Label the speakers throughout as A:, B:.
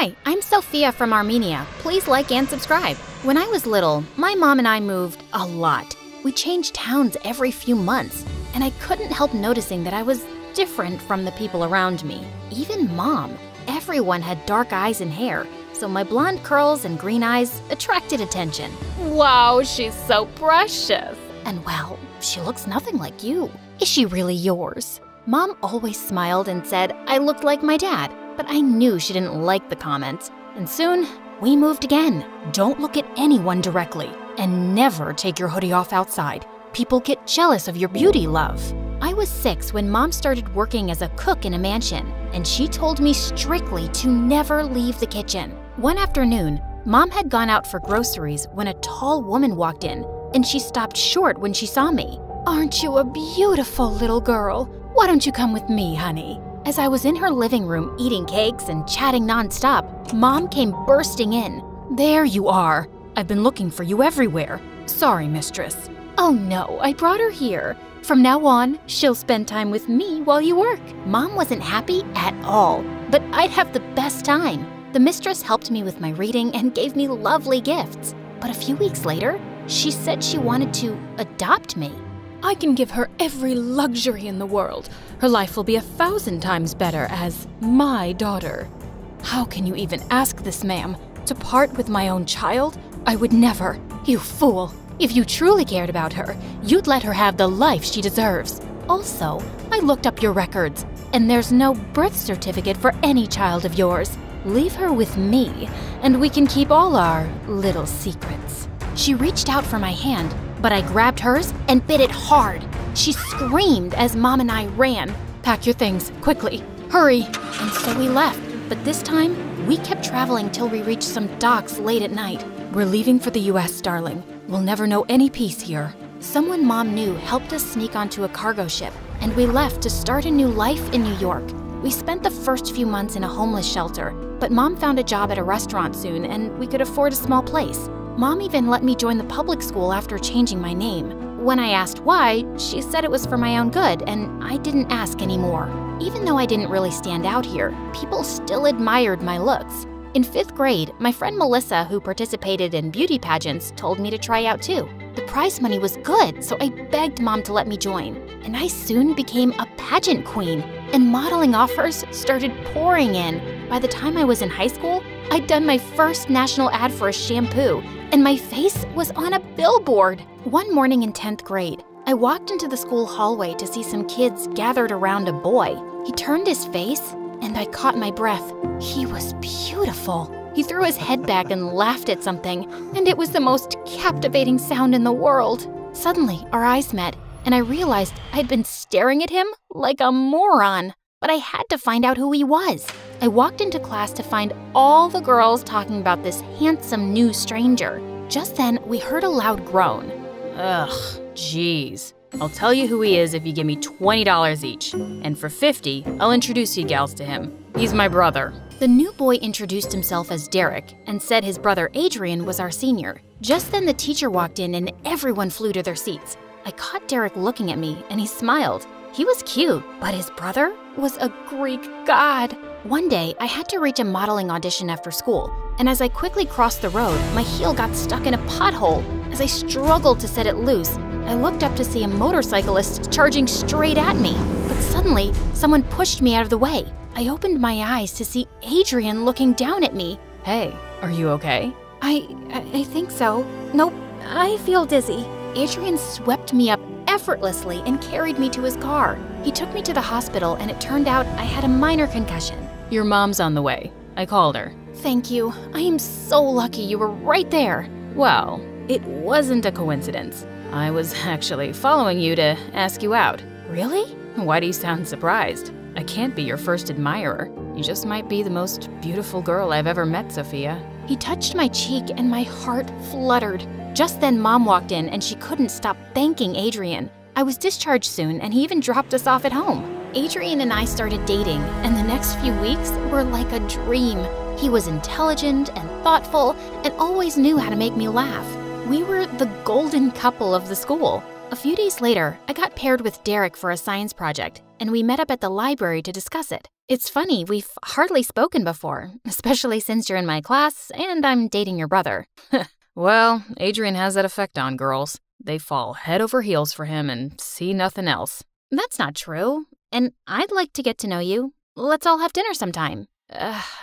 A: Hi, I'm Sophia from Armenia. Please like and subscribe. When I was little, my mom and I moved a lot. We changed towns every few months, and I couldn't help noticing that I was different from the people around me. Even Mom. Everyone had dark eyes and hair, so my blonde curls and green eyes attracted attention.
B: Wow, she's so precious.
A: And well, she looks nothing like you. Is she really yours? Mom always smiled and said I looked like my dad, but I knew she didn't like the comments. And soon, we moved again. Don't look at anyone directly, and never take your hoodie off outside. People get jealous of your beauty, love. I was 6 when Mom started working as a cook in a mansion, and she told me strictly to never leave the kitchen. One afternoon, Mom had gone out for groceries when a tall woman walked in, and she stopped short when she saw me. "Aren't you a beautiful little girl? Why don't you come with me, honey?" As I was in her living room eating cakes and chatting nonstop, Mom came bursting in. "There you are. I've been looking for you everywhere. Sorry, mistress." "Oh no, I brought her here. From now on, she'll spend time with me while you work." Mom wasn't happy at all, but I'd have the best time. The mistress helped me with my reading and gave me lovely gifts. But a few weeks later, she said she wanted to adopt me. "I can give her every luxury in the world. Her life will be 1,000 times better as my daughter." "How can you even ask this, ma'am? To part with my own child? I would never. You fool. If you truly cared about her, you'd let her have the life she deserves. Also, I looked up your records, and there's no birth certificate for any child of yours. Leave her with me, and we can keep all our little secrets." She reached out for my hand, but I grabbed hers and bit it hard. She screamed as Mom and I ran. "Pack your things, quickly, hurry." And so we left, but this time, we kept traveling till we reached some docks late at night. "We're leaving for the US, darling. We'll never know any peace here." Someone Mom knew helped us sneak onto a cargo ship, and we left to start a new life in New York. We spent the first few months in a homeless shelter, but Mom found a job at a restaurant soon, and we could afford a small place. Mom even let me join the public school after changing my name. When I asked why, she said it was for my own good, and I didn't ask anymore. Even though I didn't really stand out here, people still admired my looks. In 5th grade, my friend Melissa, who participated in beauty pageants, told me to try out too. The prize money was good, so I begged Mom to let me join. And I soon became a pageant queen, and modeling offers started pouring in. By the time I was in high school, I'd done my first national ad for a shampoo, and my face was on a billboard. One morning in 10th grade, I walked into the school hallway to see some kids gathered around a boy. He turned his face, and I caught my breath. He was beautiful. He threw his head back and laughed at something, and it was the most captivating sound in the world. Suddenly, our eyes met, and I realized I'd been staring at him like a moron. But I had to find out who he was. I walked into class to find all the girls talking about this handsome new stranger. Just then, we heard a loud groan.
B: Ugh, jeez. I'll tell you who he is if you give me $20 each. And for $50, I'll introduce you gals to him. He's my brother.
A: The new boy introduced himself as Derek and said his brother Adrian was our senior. Just then the teacher walked in and everyone flew to their seats. I caught Derek looking at me and he smiled. He was cute, but his brother was a Greek god. One day, I had to reach a modeling audition after school, and as I quickly crossed the road, my heel got stuck in a pothole. As I struggled to set it loose, I looked up to see a motorcyclist charging straight at me. But suddenly, someone pushed me out of the way. I opened my eyes to see Adrian looking down at me.
B: Hey, are you okay?
A: I think so. Nope, I feel dizzy. Adrian swept me up effortlessly and carried me to his car. He took me to the hospital, and it turned out I had a minor concussion.
B: Your mom's on the way. I called her.
A: Thank you. I am so lucky you were right there.
B: Well, it wasn't a coincidence. I was actually following you to ask you out.
A: Really?
B: Why do you sound surprised? I can't be your first admirer. You just might be the most beautiful girl I've ever met, Sophia.
A: He touched my cheek and my heart fluttered. Just then, Mom walked in and she couldn't stop thanking Adrian. I was discharged soon, and he even dropped us off at home. Adrian and I started dating, and the next few weeks were like a dream. He was intelligent and thoughtful and always knew how to make me laugh. We were the golden couple of the school. A few days later, I got paired with Derek for a science project, and we met up at the library to discuss it. It's funny, we've hardly spoken before, especially since you're in my class and I'm dating your brother.
B: Well, Adrian has that effect on girls. They fall head over heels for him and see nothing else.
A: That's not true. And I'd like to get to know you. Let's all have dinner sometime.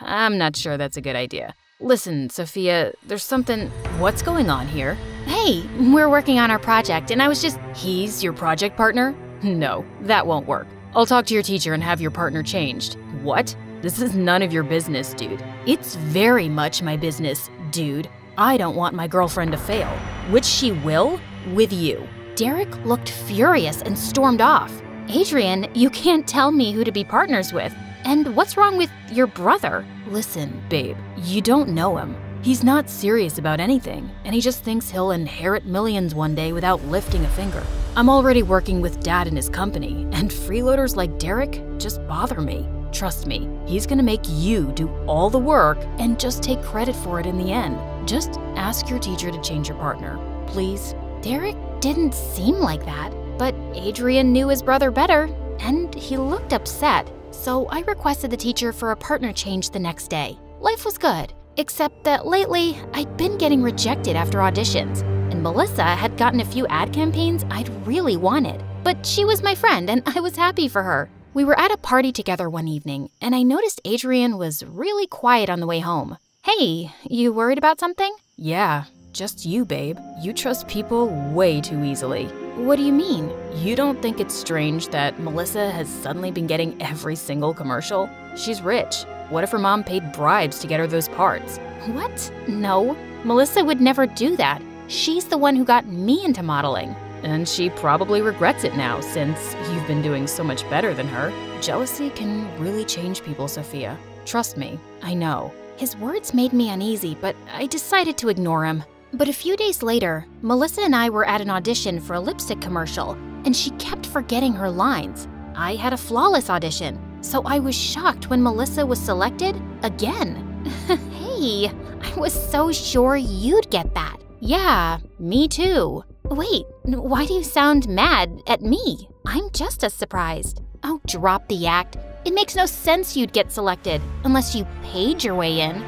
B: I'm not sure that's a good idea. Listen, Sophia, there's something... What's going on here?
A: Hey, we're working on our project and I was just...
B: He's your project partner? No, that won't work. I'll talk to your teacher and have your partner changed. What? This is none of your business, dude.
A: It's very much my business, dude.
B: I don't want my girlfriend to fail, which she will with you.
A: Derek looked furious and stormed off. Adrian, you can't tell me who to be partners with. And what's wrong with your brother?
B: Listen, babe, you don't know him. He's not serious about anything, and he just thinks he'll inherit millions one day without lifting a finger. I'm already working with Dad in his company, and freeloaders like Derek just bother me. Trust me, he's gonna make you do all the work and just take credit for it in the end. Just ask your teacher to change your partner, please.
A: Derek didn't seem like that, but Adrian knew his brother better, and he looked upset. So I requested the teacher for a partner change the next day. Life was good, except that lately I'd been getting rejected after auditions, and Melissa had gotten a few ad campaigns I'd really wanted. But she was my friend, and I was happy for her. We were at a party together one evening, and I noticed Adrian was really quiet on the way home. Hey, you worried about something?
B: Yeah, just you, babe. You trust people way too easily.
A: What do you mean?
B: You don't think it's strange that Melissa has suddenly been getting every single commercial? She's rich. What if her mom paid bribes to get her those parts?
A: What? No, Melissa would never do that. She's the one who got me into modeling.
B: And she probably regrets it now, since you've been doing so much better than her. Jealousy can really change people, Sophia. Trust me, I know.
A: His words made me uneasy, but I decided to ignore him. But a few days later, Melissa and I were at an audition for a lipstick commercial, and she kept forgetting her lines. I had a flawless audition, so I was shocked when Melissa was selected again. Hey, I was so sure you'd get that.
B: Yeah, me too.
A: Wait, why do you sound mad at me? I'm just as surprised. Oh, drop the act. It makes no sense you'd get selected unless you paid your way in.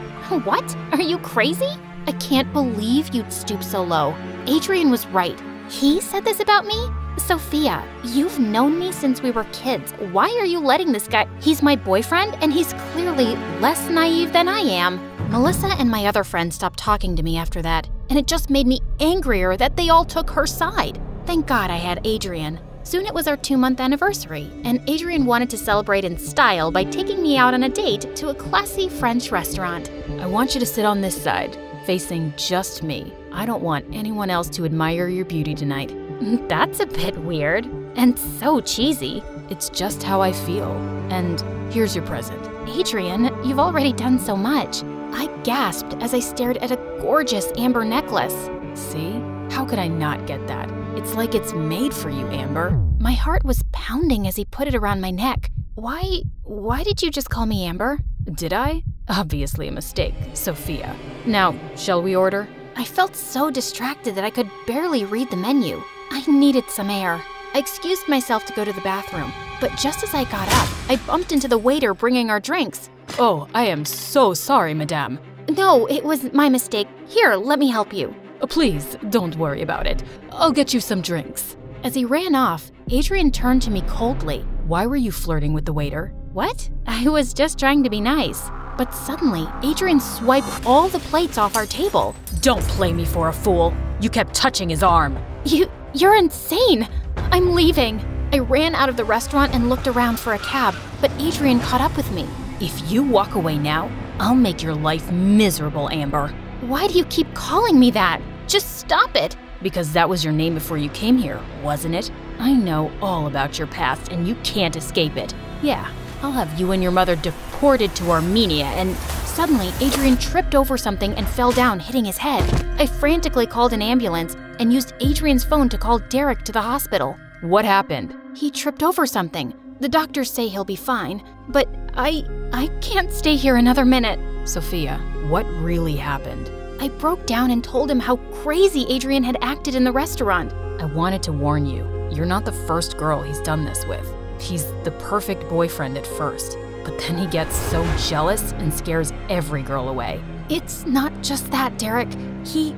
A: What? Are you crazy? I can't believe you'd stoop so low. Adrian was right. He said this about me? Sophia, you've known me since we were kids. Why are you letting this guy? He's my boyfriend, and he's clearly less naive than I am. Melissa and my other friends stopped talking to me after that, and it just made me angrier that they all took her side. Thank God I had Adrian. Soon it was our 2-month anniversary, and Adrian wanted to celebrate in style by taking me out on a date to a classy French restaurant.
B: I want you to sit on this side, facing just me. I don't want anyone else to admire your beauty tonight.
A: That's a bit weird, and so cheesy.
B: It's just how I feel. And here's your present.
A: Adrian, you've already done so much. I gasped as I stared at a gorgeous amber necklace.
B: See? How could I not get that? It's like it's made for you, Amber.
A: My heart was pounding as he put it around my neck. Why did you just call me Amber?
B: Did I? Obviously a mistake, Sophia. Now, shall we order?
A: I felt so distracted that I could barely read the menu. I needed some air. I excused myself to go to the bathroom, but just as I got up, I bumped into the waiter bringing our drinks.
B: Oh, I am so sorry, madame.
A: No, it was my mistake. Here, let me help you.
B: Please, don't worry about it. I'll get you some drinks.
A: As he ran off, Adrian turned to me coldly.
B: Why were you flirting with the waiter?
A: What? I was just trying to be nice. But suddenly, Adrian swiped all the plates off our table.
B: Don't play me for a fool. You kept touching his arm.
A: You're insane. I'm leaving. I ran out of the restaurant and looked around for a cab, but Adrian caught up with me.
B: If you walk away now, I'll make your life miserable, Amber.
A: Why do you keep calling me that? Just stop it.
B: Because that was your name before you came here, wasn't it? I know all about your past and you can't escape it. Yeah, I'll have you and your mother deported to Armenia and...
A: Suddenly, Adrian tripped over something and fell down, hitting his head. I frantically called an ambulance and used Adrian's phone to call Derek to the hospital.
B: What happened?
A: He tripped over something. The doctors say he'll be fine, but I can't stay here another minute.
B: Sophia, what really happened?
A: I broke down and told him how crazy Adrian had acted in the restaurant.
B: I wanted to warn you. You're not the first girl he's done this with. He's the perfect boyfriend at first, but then he gets so jealous and scares every girl away.
A: It's not just that, Derek. He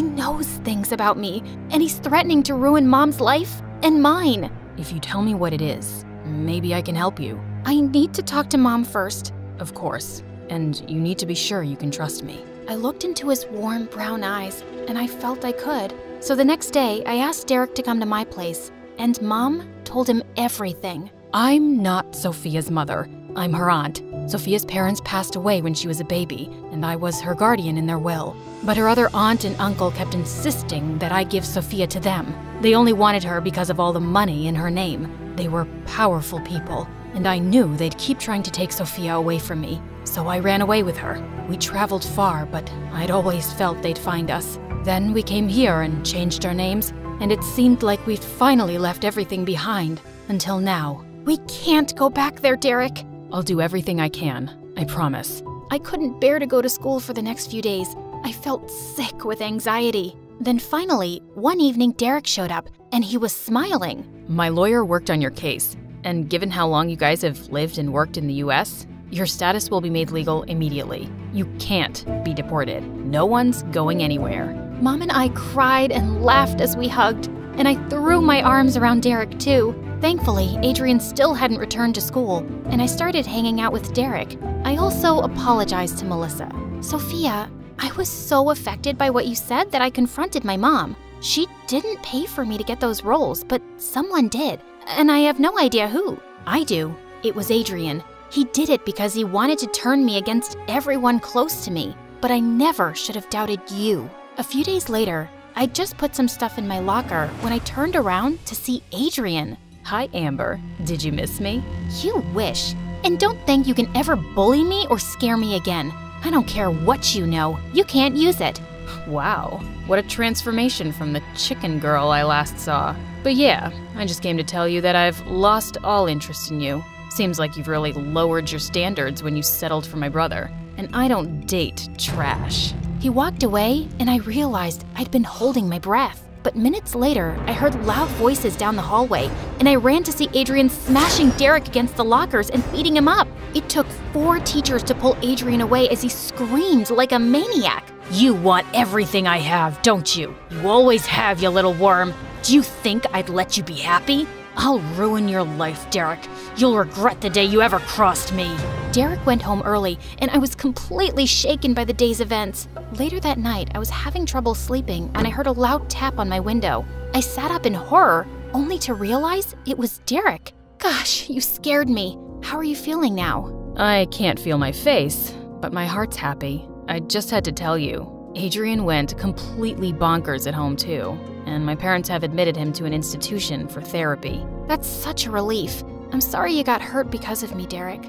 A: knows things about me, and he's threatening to ruin Mom's life and mine.
B: If you tell me what it is, maybe I can help you.
A: I need to talk to Mom first.
B: Of course, and you need to be sure you can trust me.
A: I looked into his warm brown eyes, and I felt I could. So the next day, I asked Derek to come to my place, and Mom told him everything.
B: I'm not Sophia's mother. I'm her aunt. Sophia's parents passed away when she was a baby, and I was her guardian in their will. But her other aunt and uncle kept insisting that I give Sophia to them. They only wanted her because of all the money in her name. They were powerful people, and I knew they'd keep trying to take Sophia away from me. So I ran away with her. We traveled far, but I'd always felt they'd find us. Then we came here and changed our names, and it seemed like we'd finally left everything behind, until now.
A: We can't go back there, Derek.
B: I'll do everything I can, I promise.
A: I couldn't bear to go to school for the next few days. I felt sick with anxiety. Then finally, one evening Derek showed up, and he was smiling.
B: My lawyer worked on your case, and given how long you guys have lived and worked in the US, your status will be made legal immediately. You can't be deported. No one's going anywhere.
A: Mom and I cried and laughed as we hugged, and I threw my arms around Derek too. Thankfully, Adrian still hadn't returned to school, and I started hanging out with Derek. I also apologized to Melissa. Sophia, I was so affected by what you said that I confronted my mom. She didn't pay for me to get those roles, but someone did, and I have no idea who. I do. It was Adrian. He did it because he wanted to turn me against everyone close to me, but I never should have doubted you. A few days later, I'd just put some stuff in my locker when I turned around to see Adrian.
B: Hi, Amber. Did you miss me?
A: You wish. And don't think you can ever bully me or scare me again. I don't care what you know. You can't use it.
B: Wow, what a transformation from the chicken girl I last saw. But yeah, I just came to tell you that I've lost all interest in you. Seems like you've really lowered your standards when you settled for my brother. And I don't date trash.
A: He walked away, and I realized I'd been holding my breath. But minutes later, I heard loud voices down the hallway, and I ran to see Adrian smashing Derek against the lockers and beating him up. It took 4 teachers to pull Adrian away as he screamed like a maniac.
B: You want everything I have, don't you? You always have, you little worm. Do you think I'd let you be happy? I'll ruin your life, Derek. You'll regret the day you ever crossed me.
A: Derek went home early, and I was completely shaken by the day's events. Later that night, I was having trouble sleeping, and I heard a loud tap on my window. I sat up in horror, only to realize it was Derek. Gosh, you scared me. How are you feeling now?
B: I can't feel my face, but my heart's happy. I just had to tell you. Adrian went completely bonkers at home too, and my parents have admitted him to an institution for therapy.
A: That's such a relief. I'm sorry you got hurt because of me, Derek.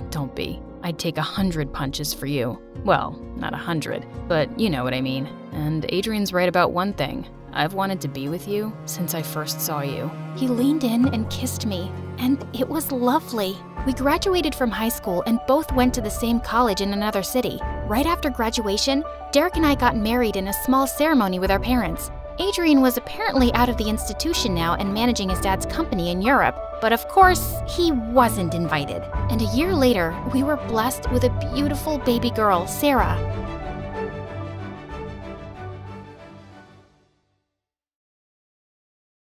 B: Don't be. I'd take 100 punches for you. Well, not 100, but you know what I mean. And Adrian's right about one thing. I've wanted to be with you since I first saw you.
A: He leaned in and kissed me, and it was lovely. We graduated from high school and both went to the same college in another city. Right after graduation, Derek and I got married in a small ceremony with our parents. Adrian was apparently out of the institution now and managing his dad's company in Europe, but of course, he wasn't invited. And a year later, we were blessed with a beautiful baby girl, Sarah.